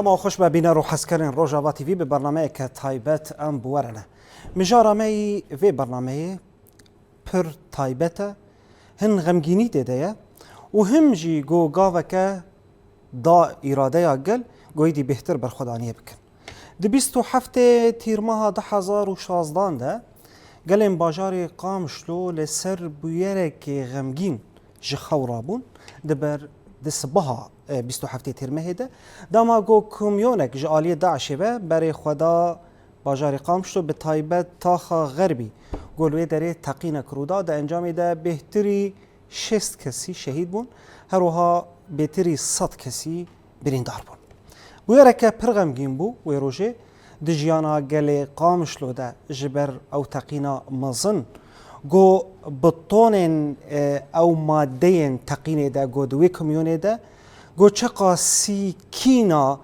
هما خوش ببینه رو حسکرین روجاوا تیوی به برنامه که تایبت ام بورنه مجارمه وی برنامه پر تایبته هن غمگینی دیده و هم جی گو گاوه که دا اراده یا گل گویدی بهتر بر خودانیه بکن دی 27 تیر ماه 2016 ده گلین باجار قامشلو لسر بویره که غمگین جخورابون دبر دسبها 27 تیر ماه ده داما گو کمیونک جالی داعش و برای خدا باجار قامشلو به تایبت تاخا غربی گلوی داره تقین کرودا ده انجام ده بهتری 6 کسی شهید بون هروها بهتری 100 کسی بریندار بون بویره که پر غمگین بو و روژه د جیانا گل قامشلو ده جبر او تقینا مزن گو بطون او ماده تقینه ده گو دوی کمیونه ده گو چقا سی کینا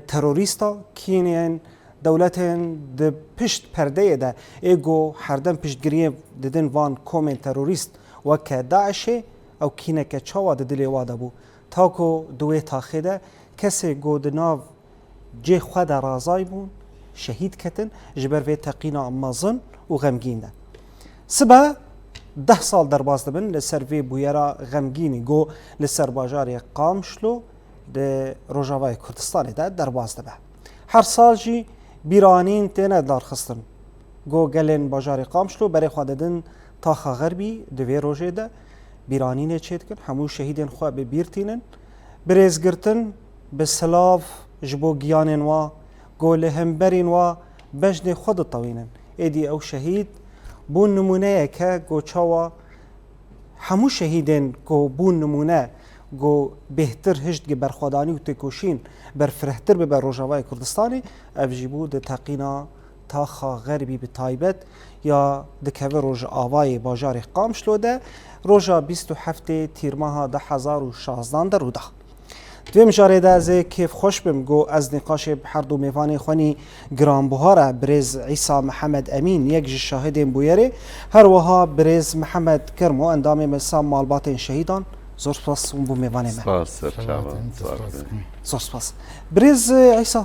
تروریستا کینین دولتن ده پشت پرده ده ایگو هردن پشتگیری ددن وان کومن تروریست و که داعشه او کینه که چاوا ده دلی واده بو تاکو دوی تاخیده کسی گو دناو جه خود رازای بون شهید کتن جبر وی تقینا مازن و غمگین ده سبا 10 سال در باز دبن لسر وی بویرا غمگینی گو لسر باجار قامشلو ده روجاوای کردستان ده در باز دبه هر سال جی بیرانین تینه دار خستن گو گلن باجار قامشلو برای خوددن تاخا غربی دوی روژه ده بیرانین چید کن همو شهیدین خواه به بیرتینن برزگرتن به سلاف جبو گیانین و گول همبرین و بجن خود طوینن ایدی او شهید بون نمونه که گو چاوا همو شهیدین گو بون نمونه گو بهتر هشت بر خودانی و تکوشین بر فرهتر بر روجاوای کردستانی افجیبو ده تقینا تاخا غربی به تایبت یا دکوه روژ آوای باجار قامشلو ده روژا 27 تیر ماه 2016 در رودا دویم جاره ده از کیف خوش بم گو از نقاش هر دو میوان خوانی گرانبهاره برز عیسی محمد امین یک شاهد بویره هر وها برز محمد کرمو اندام مسام مالبات شهیدان زور سپاس بو میوان من زور سپاس برز عیسی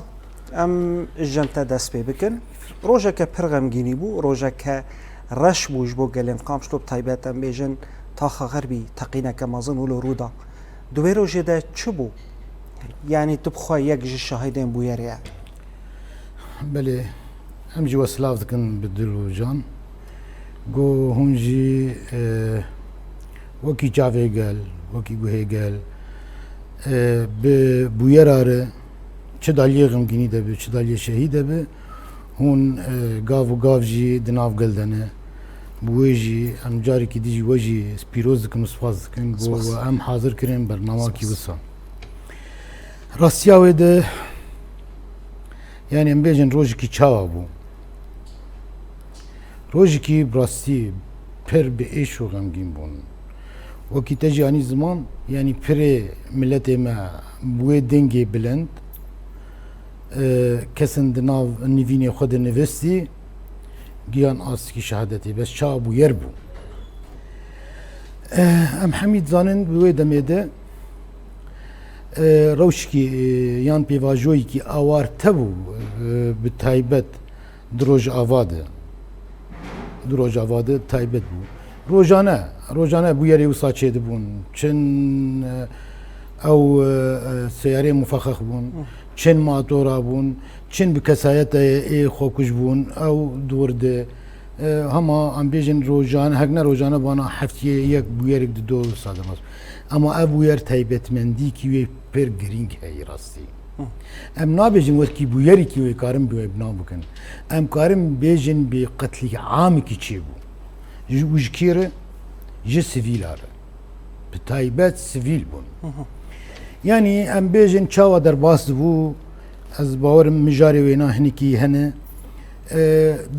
ام جنت دست پی بکن روژه که پرغمگینی بو روژه که رش بوش بو گلین قامشلو بتایبت ام بیجن تاخا غربی تقینه که مازن ولو رودا دوی روژه ده چو بو؟ یعنی تو بخواه یک شاهدین بویریه بله هم جی وصلاف دکن بدل و جان گو هم جی وکی جاوه گل وکی گوه گل به بویراره چه دالیه غمگینی ده به چه دالیه شهیده به هون گاو و گاو جی دناف گل دنه بوی جی ام جاری که دیجی وجی سپیروز دکن و سپاس دکن گو ام حاضر کریم برنامه کی وسا راستیاوی ده یعنی ام بیجن روژی کی چاوا بو روژی کی براستی پر به ایش و غمگین بون وکی تجی آنی زمان یعنی پر ملت ما بوی دنگی بلند کسن دناو نوینی خود نوستی گیان آسکی شهادتی بس چا بو یر بو ام حمید زانن بوی دمیده روشکی یان پیواجوی کی آوار تبو به تایبت دروج آواده تایبت بو روزانه بو یری وسا چید بون چن او سیاره مفخخ بون چن ماتورا بون چن بکسایت خوکش بون او دورده هما ام بیجن روزانه هگنه روزانه بانا هفته یک بویرک دو ساده ماست اما او بویر تایبت مندی کی پر گرینگ هی راستی ام نابیجن وقت کی بویری کی کارم بو ابنا بکن ام کارم بیجن به قتل عام کی چی بو وجکیره جه سیویلاره به تایبت سیویل بون یعنی ام بیجن چاوا در باست بو از باورم مجاری وینا هنی کی هنه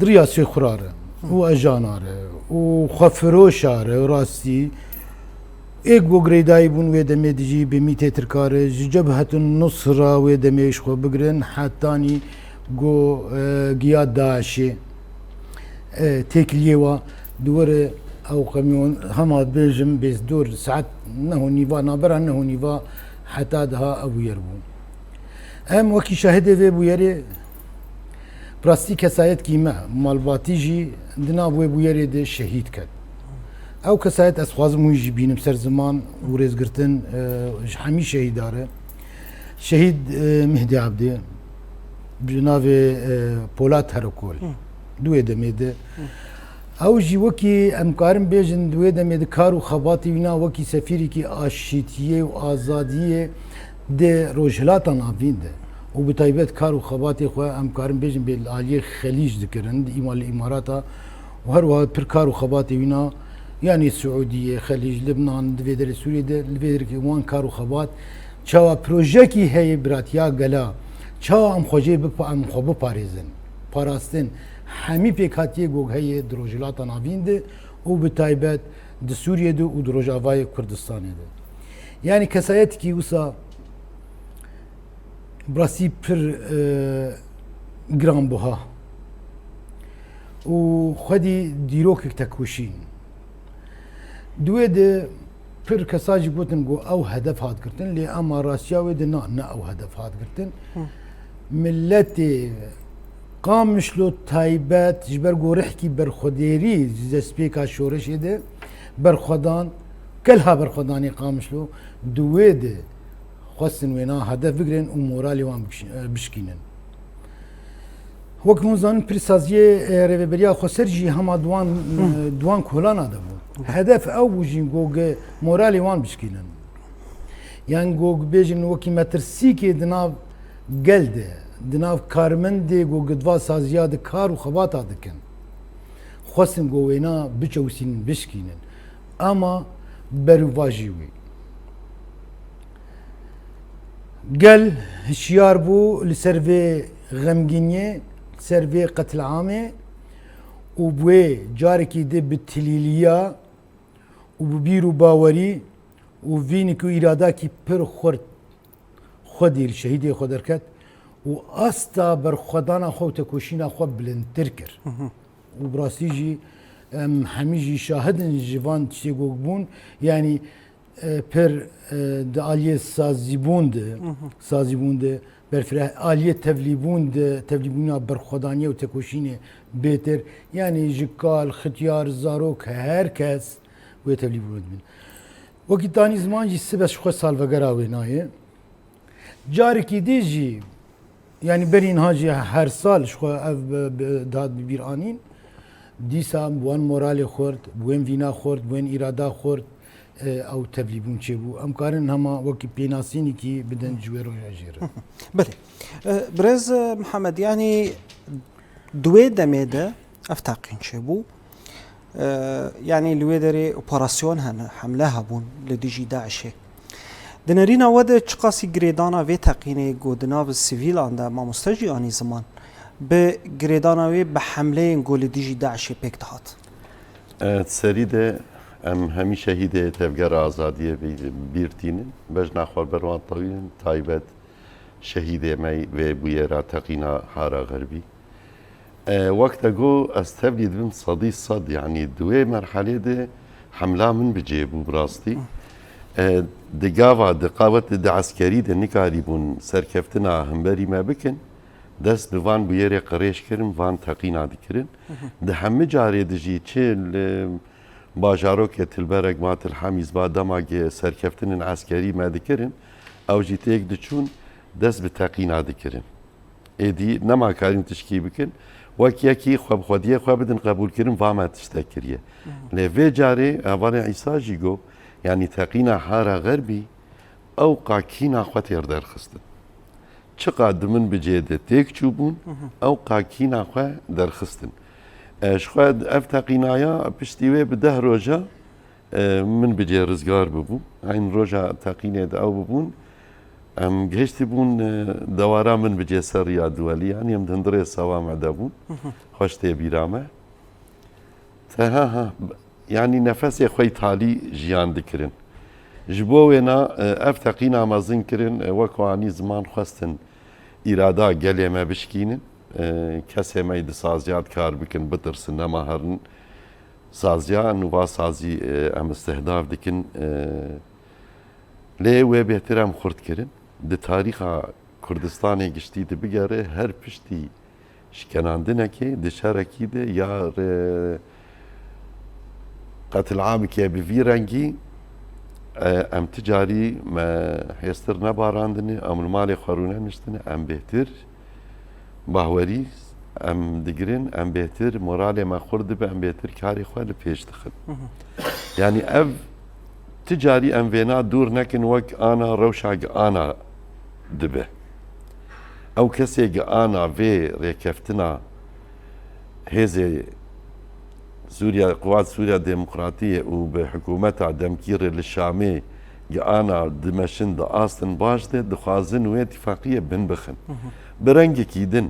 دریاسی خوراره و اجاناره و خفروشاره و راستی ایک بو گریدای بون و دمی دیجی به میته ترکاره جبهت النصره و دمیش خو بگرن حتانی گو گیا داعشی تکلیه و دوره او کمیون هما بیجم بیز دور ساعت نه نیوا نابر نه نیوا حتی ده او يربون ام وكي شاهده في بويري براستي كسايت كيما مالباتي جي دنا بويري دي شهيد كان او كسايت اسخوازم ويجي بينم سر زمان وريز قرتن حمي شهيد داره شهيد مهدي عبدي بجناوي بولات هركول دوي دميده او جي وكي امكارم بيجن دوي دميده كارو خباتي وينا وكي سفيري كي اشيتيه وازاديه دي روجلاتا نافينده وبطيبات كارو خباتي خو امكارم بيجن بالعاليه خليج ذكرن ايمال الامارات وهروها بر كارو خباتي وينا يعني السعوديه خليج لبنان دفيدر سوريا دفيدر كيوان كارو خبات چاوا پروژه هي براتیا گلا چاوا ام خوجه به ام خو به پاریزن پاراستن همی پیکاتی گوگ هي دروجلات ناوینده او بتایبت د سوریه دو او دروجاوای کردستان ده يعني كسايت كي وسا براسي بر جرام بوها و خدي ديروك تكوشين دويد بر كساج قوتن جو او هدف هاد كرتن لي اما راسياوي دنا نا او هدف هاد كرتن ملتي قامشلو تايبات جبر جو رحكي برخديري زسبيكا شورش ده برخدان كلها برخداني قامشلو دويد خاصن وينا هدف بگرن و مورالي وان بشكينن وقت مزان برسازيه ريبريا خسرجي هما دوان كولانا دبو هدف او جين جوج مورالي وان بشكينن يعني جوج بيجن وكي مترسيكي دناف جلده دناف كارمندي جوج دوا سازيا د كار وخباطا دكن خاصن جو وينا بچوسين بشكينن اما برواجيوي قال هشيار بو لسرفي غمجينيه سرفي قتل عامه وبوي جاركي دي بالتليليا وبيرو باوري وفينكو إراداكي پر خودي الشهيدي خودركت واستا برخدانا خو تكوشينا خو بلنتركر وبراسيجي حميجي شاهدن جيفان تشيغوبون يعني پر داليه سازيبوند برفره آليه تبليبونا برخدانيه و تكوشينه بيتر يعني جكال ختيار زاروك هركس و تبليبوند بين وقت تاني زمان جي سبس خو سالفغرا وينايه جاركي ديجي يعني برين هاجي هر سال شو داد بيرانين ديسا بوان مورالي خورد بوين فينا خورد بوين إرادا خورد او تبليبون چبو امكارن هما وكي بيناسيني كي بدن جويرو يجير بله برز محمد يعني دوي دميده افتاقين چبو يعني الويدري اوبراسيون هنا حملها بون لديجي داعش دنرينا ود چقاسي گريدانا و تقيني گودنا بالسيفيل عند ما مستجي اني زمان بگريدانا و بحمله گول ديجي داعش بيكتهات سريده ام همي شهيد تفجر آزادية بيرتين بجنا خور بروان طويل تايبت شهيد مي وبويرا تقينا حارة غربي وقت جو استبدد من صدي صد يعني دوي مرحلة ده حملة من بجيبو براستي دقاوة دقاوة ده عسكري ده نكاريبون سركفتنا همبري ما بكن دست بوان بويرا قريش كرن وان تقينا دكرن ده همه جاري دجي چل باجاروك تلبرق مات الحميز بعد دماغ سركفتن عسكري ما ذكرن او جيتيك دچون دس بتقينا ذكرن ادي نما كارين تشكي بكن وكيكي خب خديه خب بدن قبول كرن فما تشتكريه لفي جاري اوان عيسى جيجو يعني تقينا حاره غربي او قاكينا خطير در خستن چقدر من بجيده تيك چوبون او قاكينا خو در خستن شخواد افتقينايا بشتيوه بده روجا من بجي رزقار ببو عين روجا تقينه او ببون ام جهشتي بون دوارا من بجي سريا دولي يعني ام دندري صوامع دابون خوشتي بيرامه ها يعني نفسي خوي تالي جيان دكرن جبوينا افتقينا ما زنكرن وكواني زمان خستن ارادا قلي ما بشكينن کسی مید سازیات کار بکن بترسن نما هرن سازیا نوا سازی ام استهداف دکن لی و بهترم خورد کرن ده تاریخ کوردستانی گشتی دی بگره هر پشتی شکناندنه که دشارکی ده یا قتل عام که به وی رنگی ام تجاری ما هستر نباراندنه ام المال خارونه نشتنه ام بهتر باوری ام دگرین ام بهتر مورال ما خورد به ام بهتر کاری خواه پیش دخل یعنی اف تجاری ام وینا دور نکن وک آنا روشاق آنا دبه او کسی آنا وی ریکفتنا هزه سوريا قوات سوريا الديمقراطية وبحكومتها دمكير للشامي أنا دمشن دا أصلا باش دخوازن و اتفاقية بنبخن برنج كيدن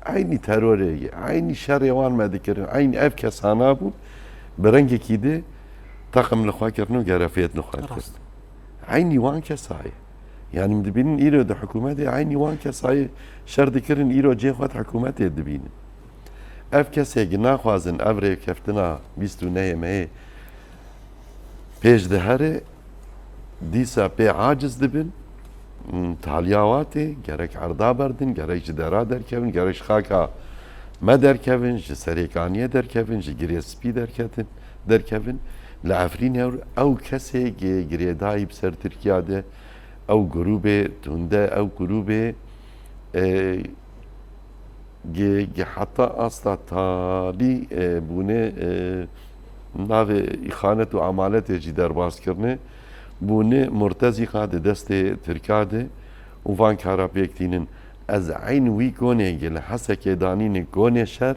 عيني تروري عيني شريوان ما ذكرن عيني أف كسانابون برنج كيده طاقم لخواكرنو جرافيت نخواكر عيني وان كساي يعني مدبين إيرو دا حكومتي عيني وان كساي شر ذكرن إيرو جيخوات حكومتي دبين اف کسی که نخوازن افره کفتنا بیستو نهمه پیش دهره دیسا پی عاجز دبن تالیاواتی گرک عرضا بردن گرک جدرا درکبن گرک خاکا ما درکبن جه سریکانیه درکبن جه گریسپی درکبن لعفرین او کسی که گریدایی بسر ترکیه ده او گروه تونده او گروه حتى أصلا تالي بونه ناو إخانة وعمالة جدار باز كرنه بونه مرتزي قاعدة دست تركاده وفان كارا بيكتينن از عين وي كونه جل حسا كيدانين كونه شر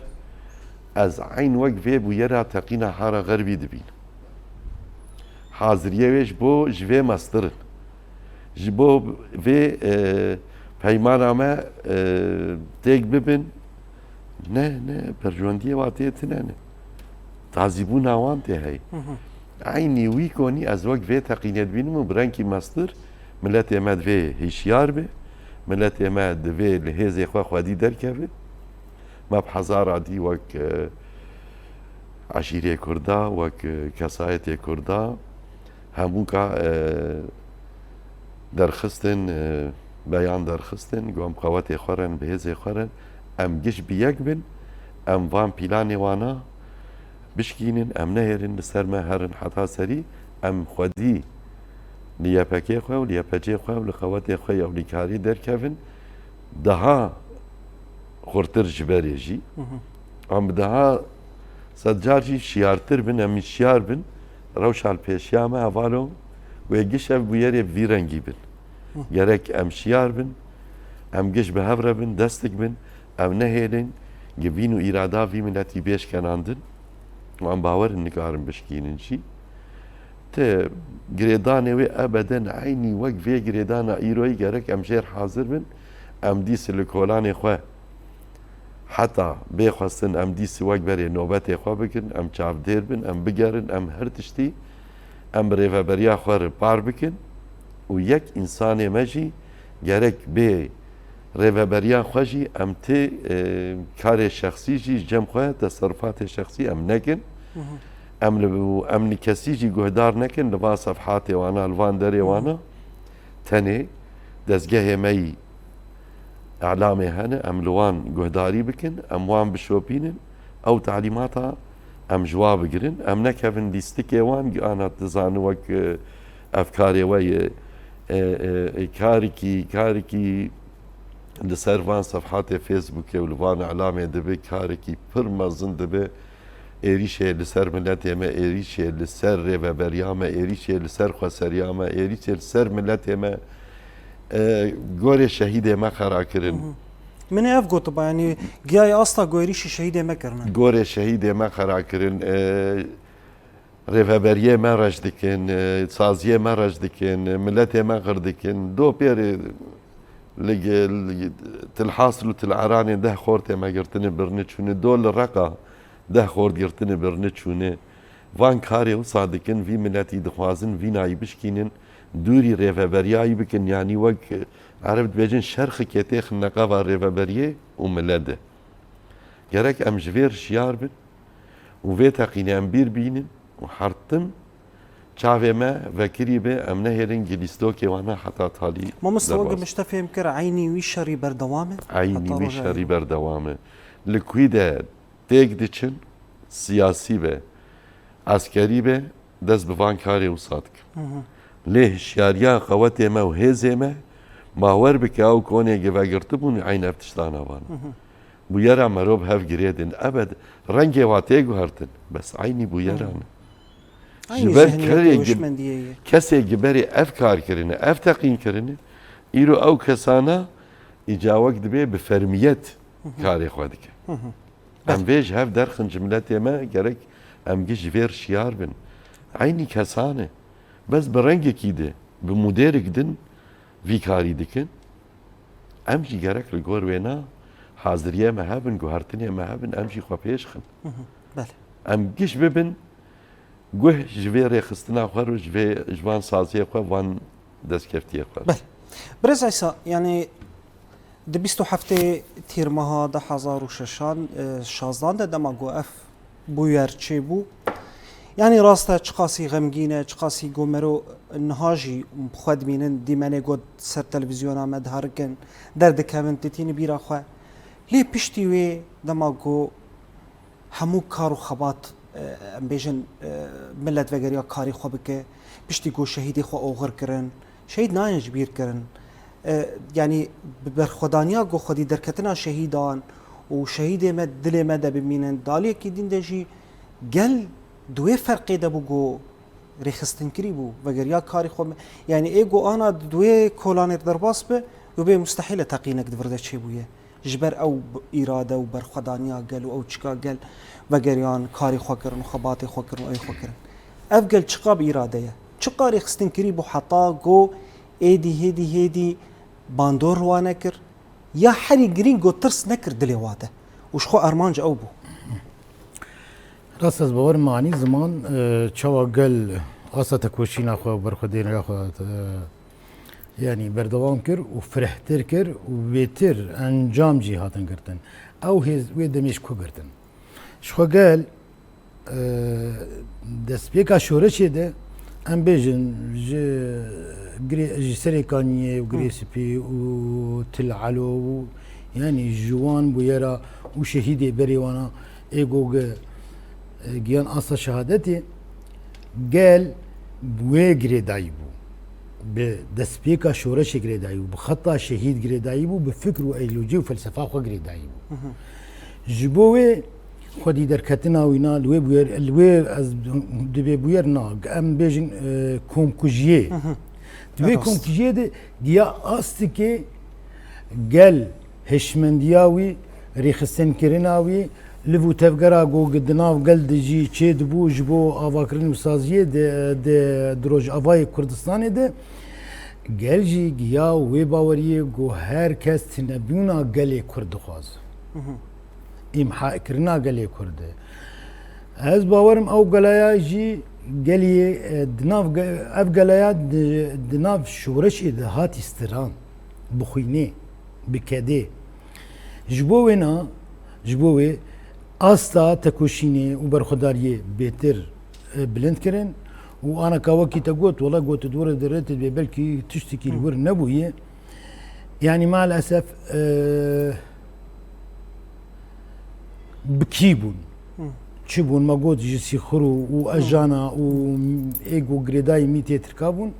از عين وق في بو يرا تقينا حارة غربي دبين حاضرية ويش بو جوه مسترن جبو في پیمانا ما تيك ببن نه برجواندية واتيت نه تعذيبو ناوان تي هاي عيني ويكوني از وقت في تقينيت بينمو برانكي مصدر ملت اماد في هشيار به ملت اماد في لهيزي خوا خوادي دركبه ما بحزارة دي وك عشيري كردا وك كسايتي كردا هموكا درخستن بيان درخستن قوم قواتي خورن بهزي خورن ام جش بيك بن ام وان بيلاني وانا بشكينن ام نهرن لسر ما هرن حتا سري ام خودي ليابكي خو وليابجي خو لقواتي خو او لكاري دركفن daha خورتر جبريجي ام daha سجارجي شيارتر بن ام شيار بن روشال بيشياما هوالو ويجش اب بيري فيرنجي بن gerek em şiyar bin, em giş bi hevre bin, destek bin, em nehêlin givîn û îrada vî milletî bêş kenandin û em bawerin nikarin bişkînin jî. Te girêdanê wê ebeden eynî wek vê girêdana îroyî gerek em jêr hazir bin, em dîsî li kolanê xwe heta bêxwestin em dîsî wek berê nobetê xwe bikin, em çavdêr bin, em bigerin, em her tiştî em bi rêveberiya xwe re par bikin و یک انسان مجی گرک به رهبریان خوشی ام تی کار شخصی جی جم خواه تصرفات شخصی ام نکن ام کسی جی گهدار نکن لبا صفحات وانا الوان داری وانا تنه دزگه می اعلامه هنه ام لوان گهداری بکن ام وان بشوپینن او تعلیماتا ام جواب گرن ام نکفن لیستکی وان انا تزانو وک افکاری وی كاركي لسر فان صفحات فيسبوك ولفان اعلامي دبي كاركي برمزن دبي اريشه لسر ملت ما اريشه لسر ريفابرياما اريشه لسر خسرياما اريشه لسر ملت ما غوري شهيد ما خراكرن من اف قلت يعني جاي اصلا غوريش شهيد ما كرنا غوري شهيد ما خراكرن رهبریه ما رج دکن، سازیه ما رج دکن، ملت ما غر دکن، دو پیر تلحاصل و تلعرانه ده خورت ما گرتنه برنه چونه دول رقا ده خورد گرتنه برنه چونه وان کاری و صادقن وی ملتی دخوازن وی نایی بشکینن دوری رهبریایی بکن یعنی وک عربت بیجن شرخ کتیخ نقابا رهبریه و ملده گرک ام جویر شیار بن و وی تقینه ام بیر بینن وحرتم چاوێ me vekirî be em nehêrin gilîstokê wan heta talî ما مستوى مشتفهم كر عيني ويشري بردوامه عینی wî şerî berdewam e li kwî de têk diçin siyasî be askerî be dest bi van karê wisa dikin lê hişyariya xewetê me û hêzê me mawer bike ew konê vegirtibûn eyn ev tiştana van bûyera merov hev girê din ebed rengê wa tê guhertin bes eynî bûyeran عيني جبر ذهنية كري وشمندية kesê giberê ev kar kirine ev teqîn kirine îro ew kesana îcawek dibe bi fermiyet karê xwe dike em vê ji hev derxin ji miletê me gerek em gi ji vêr şiyar bin eynî kesan e bes bi rengekî de bi modêrek din vî karî dikin em jî gerek li gor wê na haziriye me hebin guhertinê me hebin em jî xwe pêş xin بله em giş bibin guh ji vê rêxistina xwe û ji van saziyê xwe van destkeftiyê xwe بله برز عيسى يعني دبيستو حفتي تير مها ده حزار وششان شازدان ده دماغو اف بوير چه بو يعني راسته چقاسي غمگينه چقاسي گومرو نهاجي خود بينن ديمانه گود سر تلفزيون آمد هرگن درد كمن تتيني بيرا خو لي پشتي وي دماغو همو كارو خبات بيجن ملت وگريا كاري خو بك پشتي گو شهيدي خو اوغر کرن شهيد ناين جبير کرن يعني برخدانيا گو خودي دركتنا شهيدان وشهيد ما دل ما ده بمينن دالي كي دين دجي قال دوي فرق ده بوگو رخصتن كري بو وگريا كاري خو يعني ايگو انا دوي كولان درباس به وبي مستحيل تقينك دفرده چي بويه جبر او اراده و برخدانيا قال او چكا قال وگريان كاري خو کرن خبات خو کرن اي خو کرن افقل چقا باراده چقا رخصتن كري بو حتا گو ايدي هيدي باندور وانه کر یا حری گرین گو ترس نکر دلی واده وش خو ارمانج او بو راست از باور معنی زمان چوا گل آسا تکوشینا خو برخودین خو يعني بردوام كر وفرحتر كر وبيتر انجام جي هاتن كرتن او هيز ويدميش كو كرتن شخو قال دس بيكا شورشي ده ام بيجن جي سريكانيه وجريسبي وتلعلو يعني جوان بويرا وشهيدي بريوانا ايجو جيان اصلا شهادتي قال بويجري دايبو بدسبيكا شورش جري دايبو بخطا شهيد جري دايبو بفكر وايديولوجي وفلسفه خو جري دايبو جبوي خودي دركتنا وينا لوي بوير لوي از دبي بويرنا ام بيجن كوم كوجيه دوی کمکیه ده دیا آستی که گل هشمندیاوی ریخستن کرناوی لبو تفگرا گو گدناو گل دجی چه دبو جبو آواکرین و سازیه ده دروج آوای کردستانه ده گل جی گیا وی باوریه گو هر کس تنبیونا گلی کرد خواز امحا کرنا گلی کرده از باورم او گلایا جی گلی دناف اف گلایا دناف شورش ده هات استران بخوینه بکده جبوینا جبوی استا تکوشینه و برخداریه بهتر بلند کرن و انا کاوکی تقوت والله قوت دور درت بلكي تشتكي الور نبويه يعني مع الاسف بكيبون چبون ما قوت جسي خرو واجانا و ايجو غريداي ميتي تركابون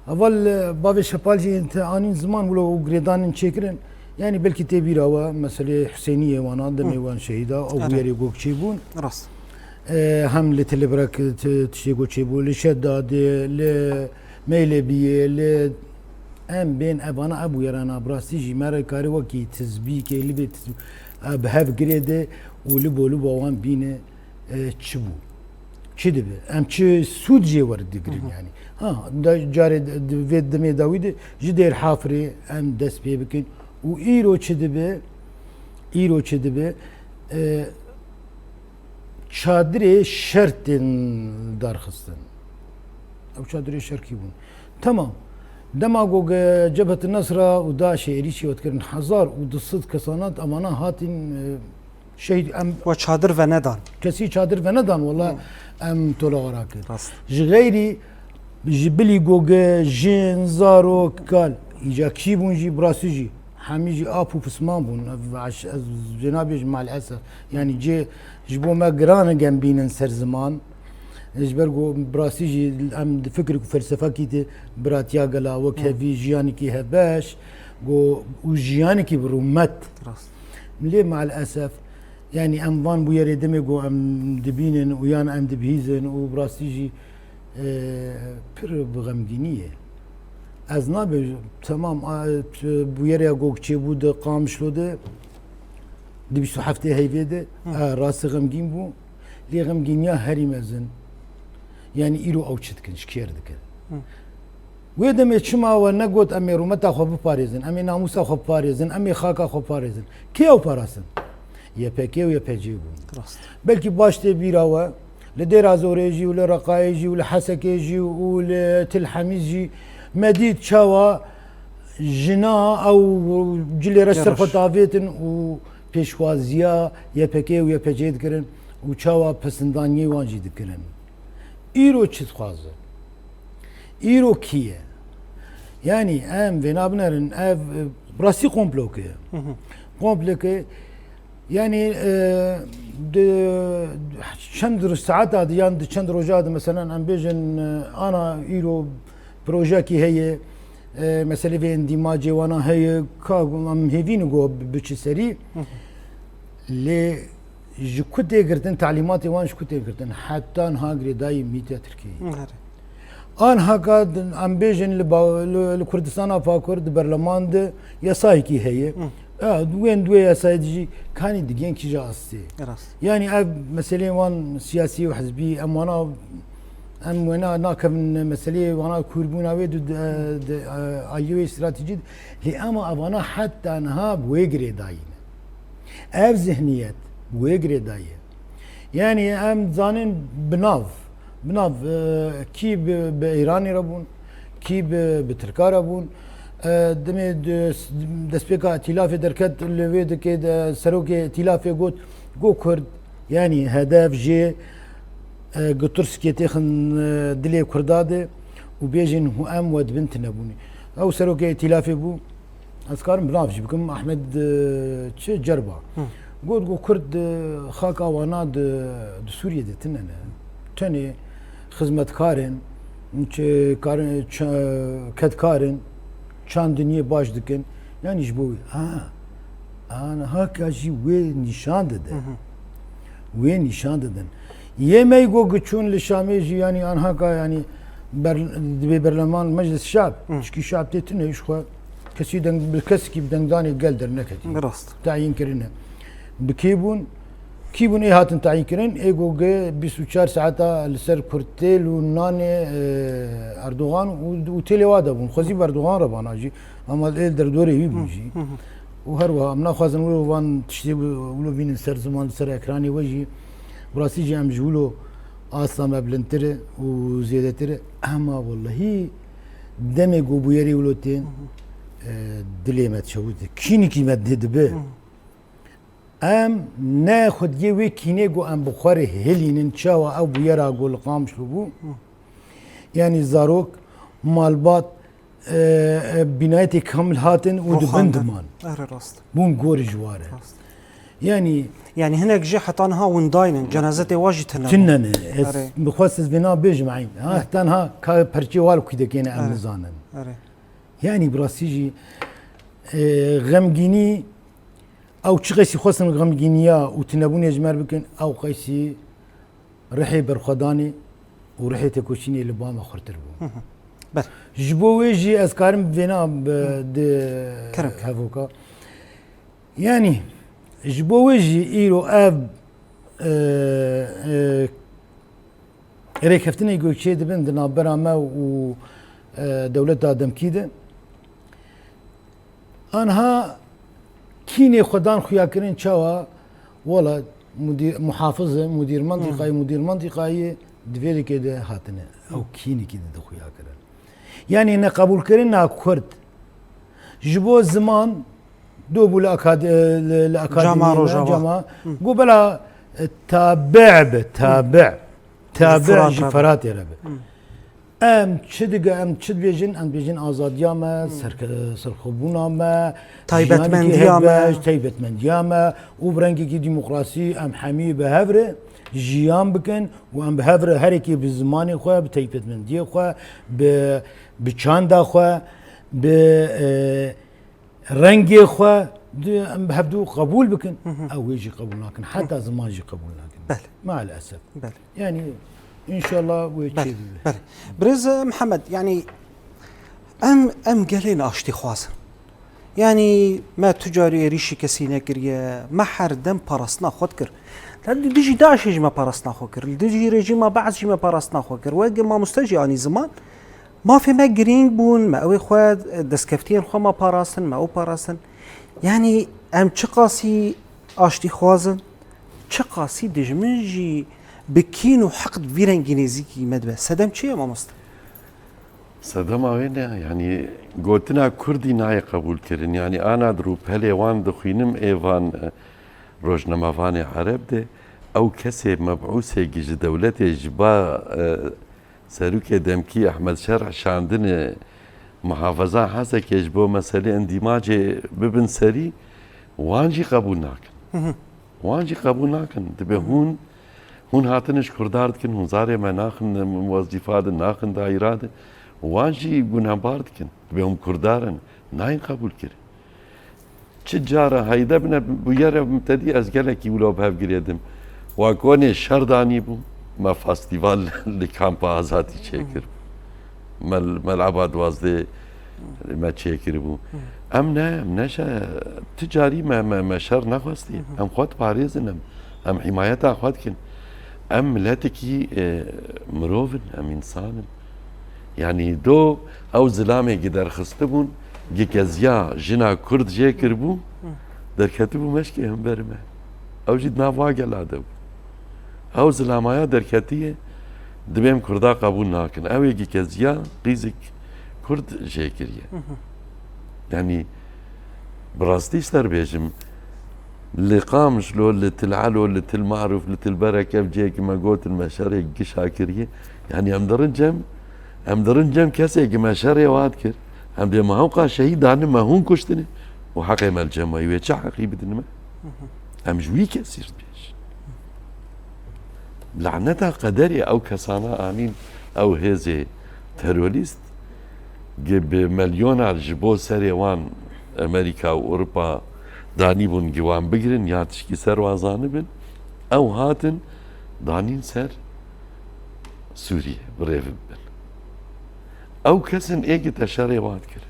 اول باب شبالجي انت اني زمان ولو غريدان تشكرن يعني بلكي تبيرا مثلا حسينيه وانا دمي وان شهيدا او غير يقوك تشيبون راس هم لتلبرك تشيغو تشيبو لشداد لميلبيه ل ام بين ابانا ابو يرانا براسي جي مره كاري وكي تزبيك اللي بيت بهاف جريده ولبو لبو وان بينه تشبو كدبه ام تشي سود جي ورد دقرين يعني ها جاري فيد دمي داويد جدير حافري ام دس بيبكن وايرو كدبه ايرو كدبه çadırı şertin darxistin. Ev çadırı şerki bun. Tamam. Demagog Cebhet-i Nasra u da şehri şivet kirin hazar u dısıt kesanat amana hatin شهید ام و çadır ve nedan. کسی چادر و ندان والله ام تولا وراکر راست. غیری جبلی گوگه جن زارو کال ایجا کی بون جی براسی جی همه جی آپو پسمان بون جنابیش مع الاسف يعني جبو ما قرانا جنبين سر زمان جبرجو براسی جی ام فکر و فلسفه کیت براتیا گلا و کهوی جیانی کی هباش جو وجياني كي برومت راست. ليه مع الاسف يعني ام فان بو يري دمجو ام دبينن ويان ام دبهيزن وبراستيجي بير بغمجينيه از نابه تمام بو يري اگوك چه بود قام شده دي 20 هفته هيفيده راس غمگين بو لي غمگينيا هري مزن يعني ايرو او چتكن شكير دكن ويدم يشما ونقود امي رومتا خو باريزن امي ناموسا خو باريزن امي خاكا خو باريزن كيو باراسن يبكي ويبجيبون راست. بلكي باشتي بيراوا لدير ازوريجي ولا رقايجي ولا حسكيجي ولا تلحميجي مديد شوا جنا او جلي رسر خطافيتن و بيشوازيا يبكي ويبجي دكرن وشوا پسنداني وانجي دكرن ايرو چت خوازه ايرو كيه يعني ام فينابنرن اف براسي كومبلوكي كومبلوكي يعني چند ساعات هذه يعني چند روجات مثلا ام بيجن انا ايرو بروجاكي هي مثلا في اندماجي وانا هي ام هيفين جو بتشسري لي جو كنت قرتن تعليماتي وانش كنت قرتن حتى نهاجري داي ميتا تركي آن هکاد ام بیجن لکردستان افاکرد برلمان ده یاسایی کی هیه دوین دوی یاسایی دیجی کانی دیگین کی جاستی راست. يعني مسألة وان سياسي وحزبي ام وانا ناكم مسألة وانا كوربونا ويد ايوه استراتيجي لأما ابانا حتى انها بويجري داين اف ذهنيات بويجري داين يعني ام زانين بناف كي بإيراني ربون كي بتركا ربون دمي دسبيكا ائتلاف دركت اللي ويد كده سروك ائتلاف يقول جو كرد يعني هدف جي قطرسكي تخن دلي كرداده وبيجن هو ام ود بنت نبوني او سروك ائتلاف بو اذكار بنافج بكم احمد جربا قول جو كرد خاكا وناد سوريا دي تنه خدمتکارن چه کارن کدکارن چندنی باش دکن یعنی جبوی انا هاکا جی وی نشان دادن وی نشان دادن یه میگو گچون لشامی جی یعنی آنها کا یعنی برلمان مجلس الشعب شکی شعب تتنه يشخوا کسی دنگ بالکس کی بدنگدانی گل در نکتی راست. تعیین کرنه بکیبون كيبون ايه هاتن تعيين كرين ايجو 24 ساعة لسر كورتيل وناني اردوغان وتيلي وادا بون خوزي باردوغان ربانا جي اما الدر دوري يبوجي وهروا امنا خوازن ولو وان تشتي ولو بين سر زمان سر اكراني وجي براسي جي ام جولو اصلا مبلنتر وزيادتر اما والله دمي بويري ولوتين دلي ما تشوت كيني كيما دبه ام ناخد يوي كينيجو ام بخاري هلين تشاوا او بيرا قول قام شلبو يعني زاروك مالبات بنايتي كامل هاتن ودبندمان راست. بون غور جواره يعني هناك جي حطانها ونداينن جنازتي واجد تنن بخصوص بنا بيجمعين ها تنها كا برشي والو كده كينا ام نزانن يعني براسيجي غمجيني او تشغيسي خوصن غمجينيا وتنبوني اجمار بكن او قيسي رحي برخداني ورحي تكوشيني لبام خرتر بو بل جبويجي اسكارم فينا د هافوكا يعني جبويجي ايرو اب ريكفتني يقول شيء دبن دنا برامه و دولة ادم كيده انها كيني خدان خويا كرين شوا ولا مدير محافظه مدير منطقه دفيلي كده هاتنا او كيني كده خويا كرين يعني انا قبول كرين كرد جبو زمان دوبوا جامعة الأكاديمية روجافا. جامعة قبل تابع جفرات جفرات يا رب ام تشد بيجن آزاديا ما سرخبونا ما تایبەتمەندیە ما. تایبەتمەندیە ما وبرنگی کی ديمقراسی ام حمی بهفره جیان بکن و ام بهفره هر کی به زمان خو به تایبەتمەندی خو به بچاندا خو به رنگ خو ام بهدو قبول بكن او يجي قبول لكن حتى زمان يجي قبول لكن بله. مع الاسف بله. يعني ان شاء الله بله ويجي بله برز محمد يعني ام قالين اشتي خوازن يعني ما تجاري ريشي كسينا كريا ما حردم بارسنا خود كر ديجي داعش ما بارسنا خود كر ديجي ريجيم بعض ما بارسنا خود كر واجي ما مستجي يعني زمان ما في ما جرين بون ما اوي خواد دسكفتين خو ما بارسن ما او بارسن يعني ام تشقاسي اشتي خوازن تشقاسي دجمنجي بكينو حقد فيرنجينيزيكي مدبه سدم چي ما مست سدما وين يعني قلتنا كردي ناي قبول كرن يعني انا دروب هلي وان دخينم ايفان روجنمافاني عرب ده او كسي مبعوث جيج دولتي جبا سروك دمكي احمد شرع شاندن محافظه حاسه كجبو مساله اندماج ببن سري وانجي قبول ناكن وانجي قبول ناكن دبه هون هاتنش كردارد كن هون زاري ما ناخن موظفات ناخن دايرات وانجي بنابارد كن دبه هم كردارن ناين قبول كري تجارة هيدا بنا بيارة مبتدي أزجلك يقولوا بهاف قريدم وأكوني شرداني بو ما فاستيفال لكامبا آزادي شاكر ملعبات وازده ما تشيكر بو ام نشا تجاري ما شر نخواستي ام خود باريزن ام حمايتها خود كن ام ملاتكي مروفن ام انسان يعني دو او زلامي قدر خستبون جيكازيا جنا كرد جيكر بو در كتبو مشكي هم برمه او جد نافاقه لادو او زلامايا در كتيه دبيم كردا قبول ناكن او يجي كزيا قيزك كرد جيكريه يعني براستي اشتر بيجم اللي قام شلو اللي تلعلو اللي تلمعرف اللي تلبركه بجيك ما قلت المشاري شاكريه يعني ام درنجم كسي مشاري وادكر ام دي ما هو شهيد عن ما هون كشتني وحقي مال جماعي ويتشا حقي بدنا ام جوي كسير بيش لعنتها قدري او كسانا امين او هزي تيروريست جيب مليون على جبو سري وان امريكا واوروبا داني بون جوان بقرن يا تشكي سر وازاني بن او هاتن دانين سر سوريا بريف بن او كسن ايجي تشاري واد كر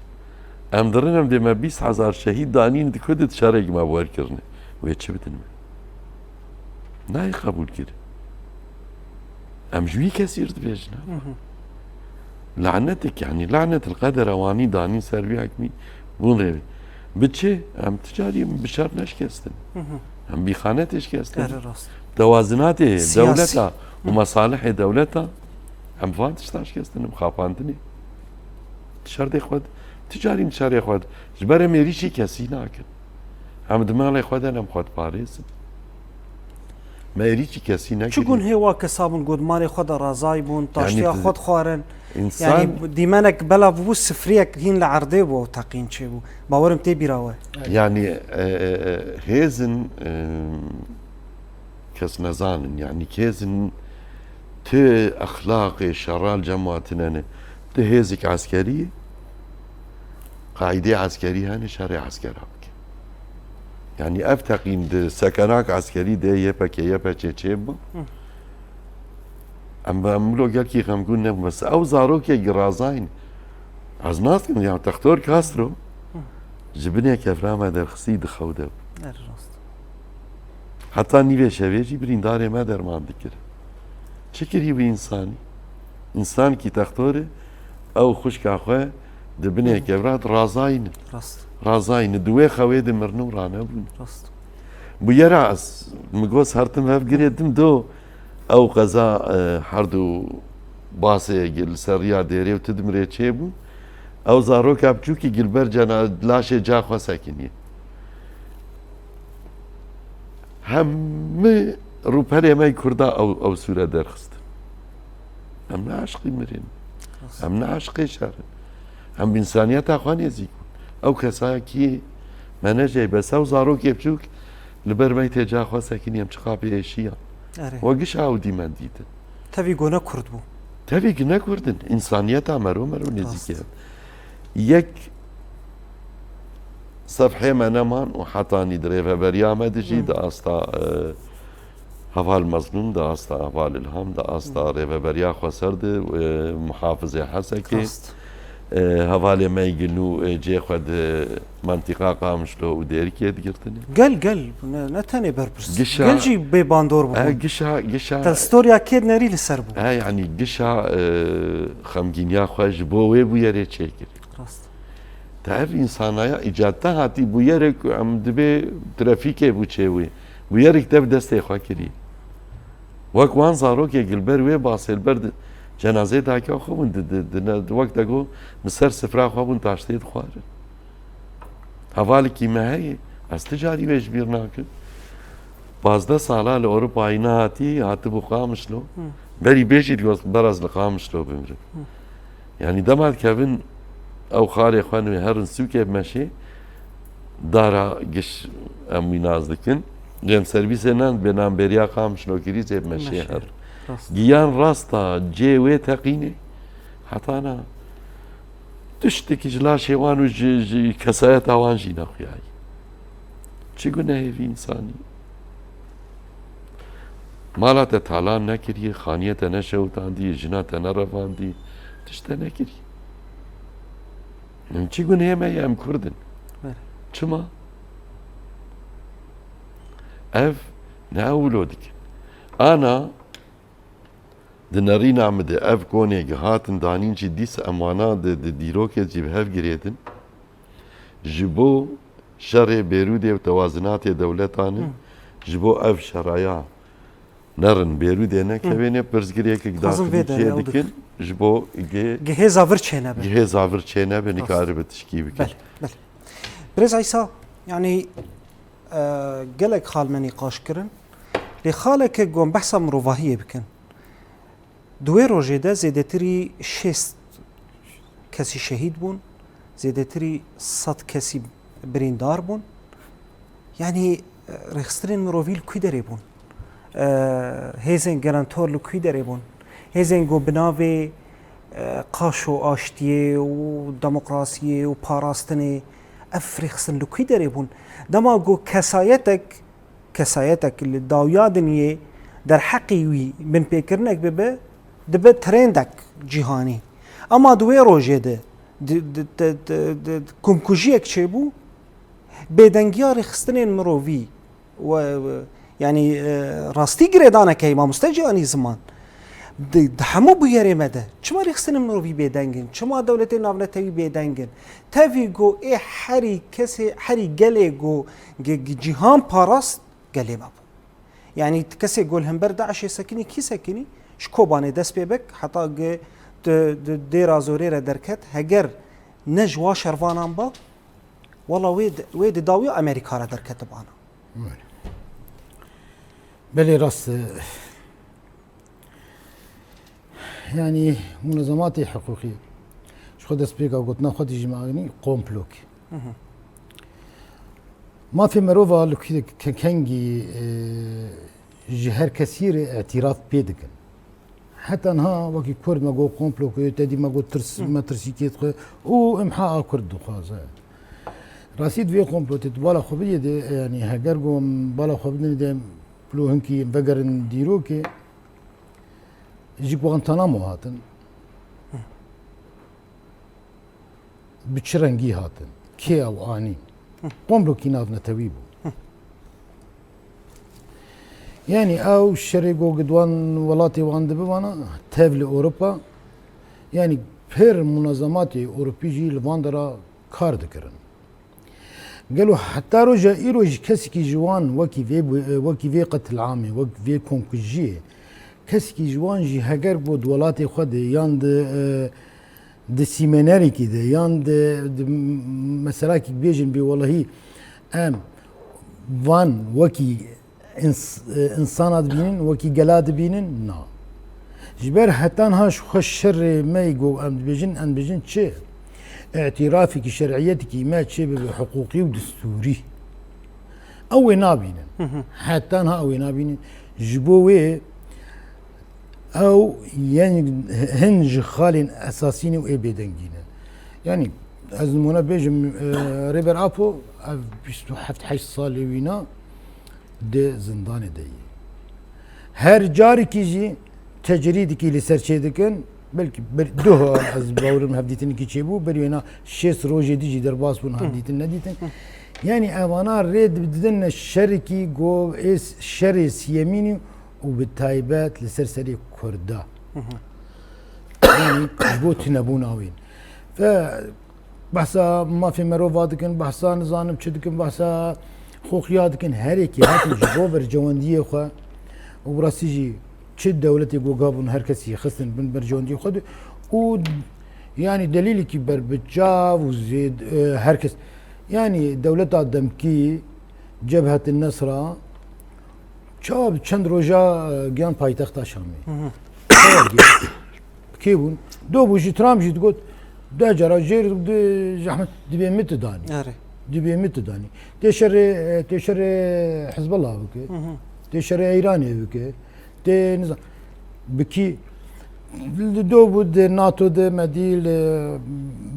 ام درنم دي ما 20,000 شهيد دانين دي كود تشاري ما بوار كرنه ويتش بدن ناي قبول كر ام جوي كثير تبيجنا لعنتك يعني لعنة القدر اواني دانين سر بيعك مي بون ريبي بتشي ام تجاري بشار نشكستن ام بخانتش كستن توازنات دولتها ومصالح دولتها ام فانتش تاشكستن مخافانتني تشار خود تجاري تشاري خود جبر ميريشي كسي ناكن ام دماغي خود انا خود باريس ما يريشي كسي ناكن شكون هوا كسابون قد ماري خود رازاي بون طاشتيا يعني خود خوارن إنسان يعني ديمانك بلا بو سفريك هين لعرضي بو تاقين شي بو باورم تي بيراوي يعني هيزن كس نزانن يعني كيزن ت اخلاقي شرال جماعتنا تهيزك عسكريه قاعده عسكريه هاني شارع عسكري يعني افتقين سكناك عسكري ده يبا تشيب ام لو قال كي خم قلنا بس او زاروك جرازين عزنات يعني تختار كاسترو جبني كفرام هذا خسيد خوده حتى نيفي شبيجي برينداري ما در ما ذكر شكري بإنساني إنسان كي تختاره أو خشك أخوه دبني كبرات رازاين دوي خويد مرنو رانا بون بيراس مقوس هرتم هف قريدم دو أو قزا حردو باسي قل سريا ديري وتدمري تشيبو أو زاروك أبجوكي قل برجانا لاشي جاخوا ساكنية هم روپەرێ مای کووردا ئەو سوورە دەرخستن ئەم نعشقی مرێن ئەم نعشقی شارن ئەم ئینسانیەت تاخوا نێزیک بوون ئەو کەساکی مەنەژەی بەسە و زارۆکێ بچووک لەبەرمەی تێجاخوا سەکینی ئەم چقاپی ئێشیە وەگەش ئاو دیمەندیتن تەوی گۆنە کورد بوو تەوێک نەکوردن ئینسانیەتا مەرۆ نێزیکە یەک سەفحێمە نەمان و حەتانی درێڤەبەریامە دژی دا ئاستا هەڤال مەزلوم دا ئاستا هەڤال الهام دا ئاستا ڕێڤەبەریا خۆسەرد محافظێ حەسەکێ هەڤالێ مەیگن و جێخوەد منتیقا قامشلۆ و دێرکێ دگرتنی گەل نەتەنێ بەرپرس گەلجی بێ باندۆر بوو گشا تەلستۆریا کێت نەری لەسەر بوو ینی گشا خەمگینیا خوۆش بۆ وێ بوو یەرێ چێکرد تا ئەف ئینسانایە ئیجادتا هاتی بوو یەرێک ئەم دەبێ ترەفیکێ بوو چێوێ بوو یەرێک دەب دەستێ خوا کردی وەک وان زارۆکێ گلبەر وێ باسێلبەر جەنازەی داکیا خۆ بوون وەک دەگۆ بسەر سفرا خوا بوون تاشتێت خوارن هەڤالێکی مە هەیە ئەس تجاری وێژ بیر ناکرد 15 ساڵا لە ئەوروپایی نهاتی هاتبوو قامشلۆ بەری بێژیت بەرەز لە قامشلۆ بمرن یعنی دەمات کەبن ئەو خارێ خوێنوێ هەرن سوکێ بمەشێ دارا گەش ئەمووی ناز دکن لێم سەرویسێ نان بێنامبێریا قامشلۆگیری جێ بمەشێ هەر گیان ڕاستە جێ وێ تەقینێ حتانا تشتێکی لا شێوان و کەسایەت ئاوانژی نەخویایی چی گونە هێوی ئینسانی مالاتە تاالان نەکردی خانیەتە نەشەوتاندی ژناتە نەڕەڤاندی تشتە نەکردی چی گونە ئێمە ئەم کوردن چما ئەف ناولۆ دکن ئانا دنەڕی نامدە ئەف کۆنێک هاتن دانینجی دیسە ئەمانە دیرۆکێکی هەفگرێتن ji bo şerê Bêrûdê û tewazunatê dewletanê ji bo ev şeraya nerin Bêrûdê nekevêne pirsgirêkek daxilî dikin ji bo gihêza vir çênebe gihêza vir çênebe nikarîbe tişkî bikin. Birêz Eysa yanî gelek xalmenî qaş kirin lê xaleke gon behsa mirovahiyê bikin دوێ ڕۆژێ de zêdetirî 6 kesî şehîd bûn zêdetirî 100 kesî birîndar bûn yanî rêxistinên mirovî li kû derê bûn hêzên gerentor li kû derê bûn hêzên got bi navê qaş û aştiyê û demokrasiyê û parastinê ev rêxistin li kû derê bûn dema got kesayetek li dawiya dinyê derheqî wî bin pêkirinek bibe dibe trendek cîhanî ama duwê rojê de kumkujiyek çêbû bêdengiya rêxistinên mirovî yanî rastî girêdaneke mamoste cihanî ziman di hemû bûyerê me de çima rêxistinên mirovî bêdengin çima dewletên navnetewî bêdengin tevî got ê herî kesê herî gelê got cîhan parast gelê me bû yanî kesê got hember Daişê sekinî kî sekinî ji Kobanê dest pê bek heta dêra zorê re derket heger ne ji wa şervanan ba wala wê di dawiya Amerîka re derketibana belê rast yanî munezematê hiqûqî ji xwe destpêka gotina xwedî jî maînî komplok mafê merova li kengî ji her kesî re etiraf pê dikin heta niha wekî Kurd me got komplok tedî me got me tirsîkê xwe û imhaa Kurd dixwaze rastî divê komplotê bala xwe bidê de yanî heger got bala xwe bidin de pilo hinkî vegerin dîrokê ji Guantanamo hatin bi çi rengî hatin kê ew anî komplokî navnetewî bû yani ew şerê got gidwan welatê wan dibivana tev li Ewropa yani pêr munezematê Ewropî jî li van de ra kar dikirin gelo heta roja îro ji kesekî ji wan wekî vê qetilhamê wek vê komkujiyê kesekî ji wan jî heger got welatê xwe de yan di sîmenerekî de yan di meselakî bêjin bê welahî em van wekî انسانات بينن وكي جلاد بينن نا جبر حتى هاش خوش شر ما يقو ام بيجن شيء اعترافك شرعيتك ما شيء بحقوقي ودستوري او نابينن حتى ها او نابينن جبوي او هنج خالين اساسيين و ابيدنجين يعني ازمونا بيجم ريبر ابو 27 سال وينا de زندان دی هر جاری کی جی تجریدی کی لسر چه دکن بلکه دو از باورم هفدیتن کی چه بو برینا 6 روزی دیجی در باس بون هفدیتن ندیتن yani evana red بدن şerki go es şeris yemini و بالتايبات لسر سري كردا يعني بوت نبون اوين ف بحثا ما في مروفا دكن بحثا نظام تشدكن بحثا خوخيات كن هريكي هاتي جوبر جوانديه خو وبراسيجي تشد دولتي جوجابون هركسي خصن بن برجوانديه خد و يعني دليل كي بربجا وزيد هركس يعني دولة دمكي جبهة النصرة شاب چند روجا جان پایتخت شامی كيبون دو بوجي ترام جيت قلت دا جرا جير زحمة دبي مت داني دبي مت داني تشر حزب الله بك تشر ايراني بك تي نظام بكي دو بود ناتو ده مديل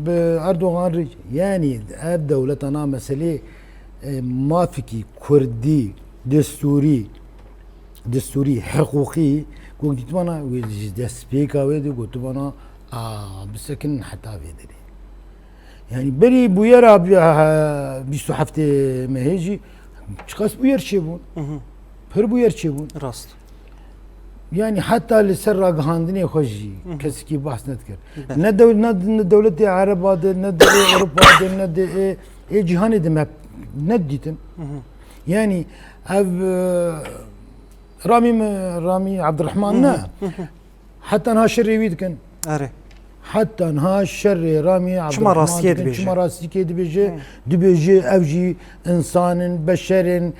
باردوغان يعني اب دولتنا مسألة ما فيكي كردي دستوري حقوقي قلت تبانا دسبيكا ويدي قلت تبانا بسكن حتى بيدري يعني بري بويرا بيستو حفتي مهيجي شخص بوير شيبون هر بوير شيبون راست يعني حتى لسر راقهاندني خوشي كسكي بحث نذكر ندولة عرب هذا ندولة اوروبا هذا ندولة جهاني دم نديتن يعني اب رامي عبد الرحمن نا حتى انها شر يويدكن اري حتى انها شر رامي عبد شما الرحمن شما راسي كي دبيجي اوجي انسان بشر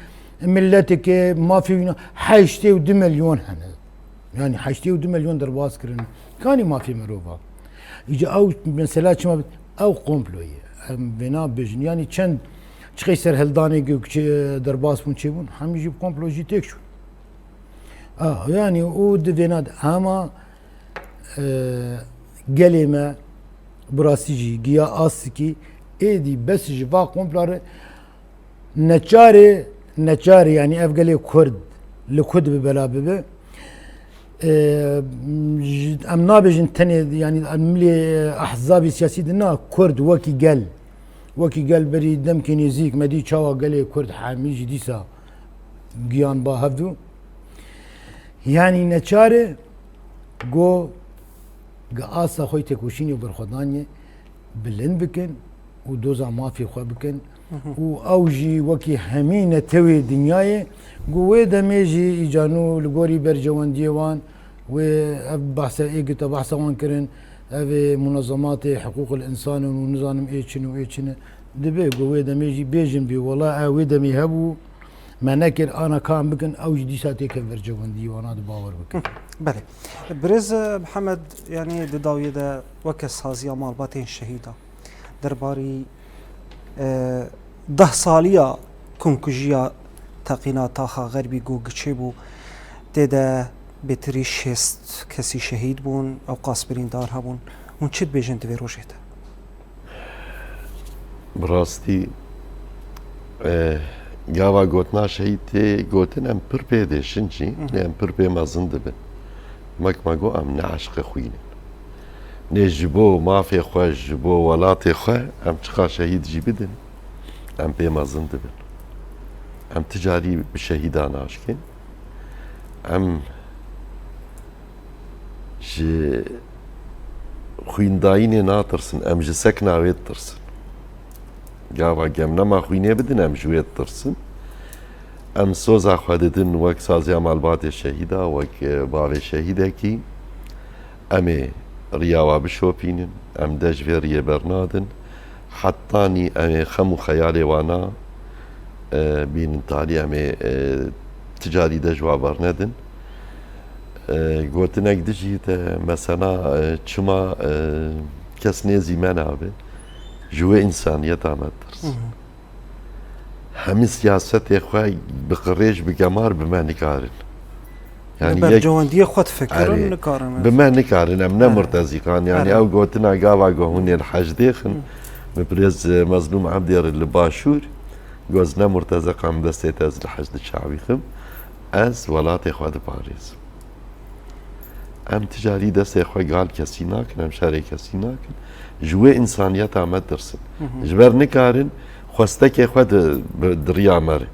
ملتك ما في حيشتي ود مليون هنا يعني حيشتي ود مليون درباس كرن كاني ما في مروفا يجي او مثلا شما او قومبلويه بنا بجن يعني چند چقيسر هلداني درباس بون چيبون هم يجيب قومبلوجي تكشو يعني او دفيناد اما قليمة براسيجي جيا اسكي ايدي بس جفا قومبلار نچاري يعني افقلي كرد لكد ببلا ببه ام نابجن تاني يعني الملي احزابي سياسي دنا كرد وكي قال بري دمكن يزيك مدي چاوا قلي كرد حاميجي ديسا جيان با هفدو يعني نچاره گو قاسا خوي تكوشيني وبرخدانيه بلند بكن ودوزا ما في خو بكن واوجي وكي همينه توي دنياي قوي دميجي اجانو لغوري برجوان ديوان و بحث ايجت بحث وان كرن ابي منظمات حقوق الانسان ونظام ايشن وايشن دبي قوي دميجي بيجن بي والله اوي دمي هبو ما نكر انا كان بكن اوج دي ساتي كفر جواندي وانا باور بكن بله برز محمد يعني داويه ده وكس هازيا مالباتين شهيده درباري 10 ساليه كونكوجيا تقينا تاخا غربي جوجتشيبو تدا بتري شست كسي شهيد بون او قاسبرين دار هبون ونشد بيجن دبي روجيته براستي گاوا گوتنا شهیدی گوتن ام پر پیده شنچی ام پر پی مازن دبن مک مگو ام نعشق خوینن نجبو مافی خواه جبو ولات خواه ام چقا شهید جی بدن ام پی مازن دبن ام تجاری بشهیدان عاشقین ام جی خوینداین ناترسن ام جی سکناویت ترسن گاوا گمنا ما خوینه بدن ام جویت ترسن ام سوزا خوددن وک سازی مالبات شهیدا وک باوی شهیده کی امي رياوا بشوبينن ام دجفي ريا برنادن حطاني امي خمو خيالي وانا بين تالي امي تجاری ده جوابار ندن گوتنک دجی ده مثلا چما کس نیزی من آبه جوه انسانیت آمد درس همه سیاست اخوای بقریش بگمار بما نکارن برجواندی خود فکرن نکارن بما نکارن ام نمرتزقان يعني او گوتنا قاوا قهوني الحج ديخن مبرز مظلوم عبدير اللي باشور جوزنا مرتزق عم دستيت از الحج الشعبي خم از ولات اخواد باريس ام تجاري دست اخوای قال كسي ناكن ام شاري كسي ناكن جوه انسانيت عمد درسن جبر نكارن خوستك اخواد دريا مر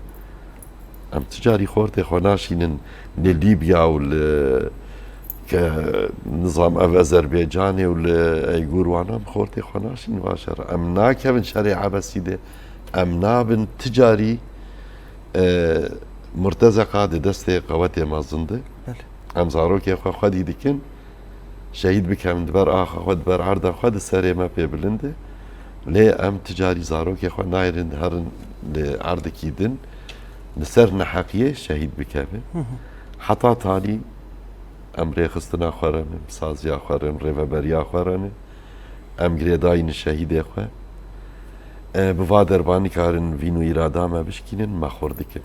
ام تجاري خورت اخو ناشينن لليبيا وال كنظام أذربيجاني ولا يقول وانا خورتي اخو ناشين باشر ام ناكبن شريعة بسيدة ام نابن تجاري مرتزقة دستي قوتي ما زنده ام زاروك اخو خدي ديكن شهيد بكم دبر اخ خد بر عرض خد السري ما في بلنده ليه ام تجاري زاروك اخو نايرن هرن لعرض كيدن نسرنا حقيقة شهيد بكامل حتى تاني ام ريخستنا خوارن سازيا خوارن ريفبريا خوارن ام گريداين الشهيد اخو بوادر باني كارن فينو ارادا ما بشكينن ما خوردك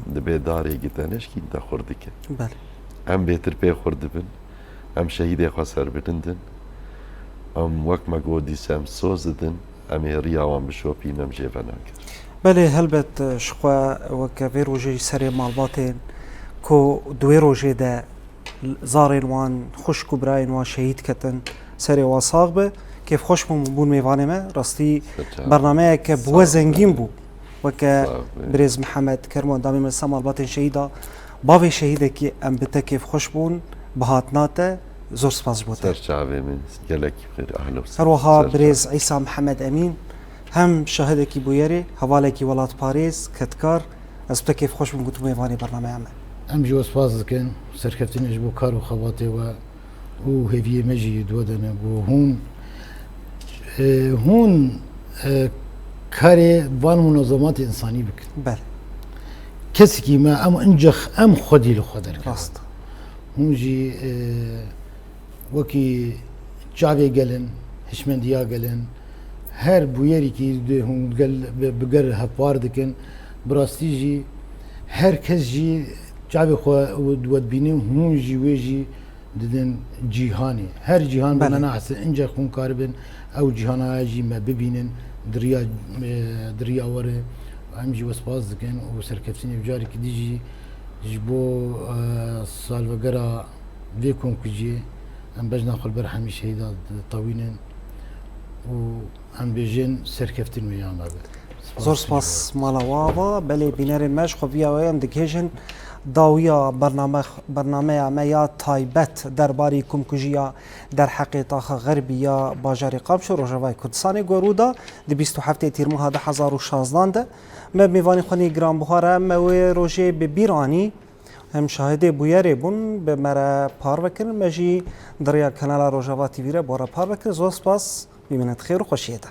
دبي داري گتنش كين دا خوردك بله ام بيتر بي خوردبن ام شهيد اخو سر بتندن ام وقت ما قودي سام سوزدن ام ريا وام بشوبين ام جيفناك بله هلبت شخوا وكافير وجي سري مالباتين كو دوي روجي دا زارين وان خوش كبراين وان شهيد كتن سري واصاغ به كيف خوش بون ميواني ما راستي برنامج كبوا زنجين بو وكا بريز محمد كرمان دامي من سمال باتن شهيدا باوي شهيدا كي ام بتا كيف خوش بون بهاتناتا زور سپاس بوده سرچاوه من گلک بخیر اهلا وسهلا هروها بريز عيسى محمد امين هم شاهدكي بويري حوالكي ولات باريس كتكار از بتا كيف خوش بون قلتو ميواني برنامج عمل ام جو سپاس دکن سرکفتین اجبو کار و خواته و هیوی مجی دودنه و هون کاری وان منظمات انسانی بکن بله کسی که ما ام خودی لخودر راست هون جی وکی جاوی گلن هشمندیا گلن هر بویری که هون بگر هفوار دکن براستی جی هر کس جی جاوی خو ود بینیم هون جی ویجی ددن جیهانی هر جیهان بله. بنا نحس انجا خون کاربن او جیهان آجی ما ببینن دریا وره هم جی وسپاس دکن و سرکفتین بجاری که دیجی جبو سال وگرا ویکون کجی هم بجنا خل بر همیشه هیدا طوینن و هم بیجن سرکفتین ویان داده زور سپاس مالا وابا بله بینرین مش خوبیا ویم دکیشن داویا برنامه عمیا تایبت درباری کمکوژیا در حقیقت غربیا باجاری قامشو روجوای کردستان گورودا دی 27 تیر ماه 2016 ده ما میوانی خونی گران بخاره موی روجه به بیرانی هم شاهده بویری بون به مرا پار بکن مجی دریا کانال روجوا تیوی را بارا پار بکن زور سپاس میمنت خیر و خوشیده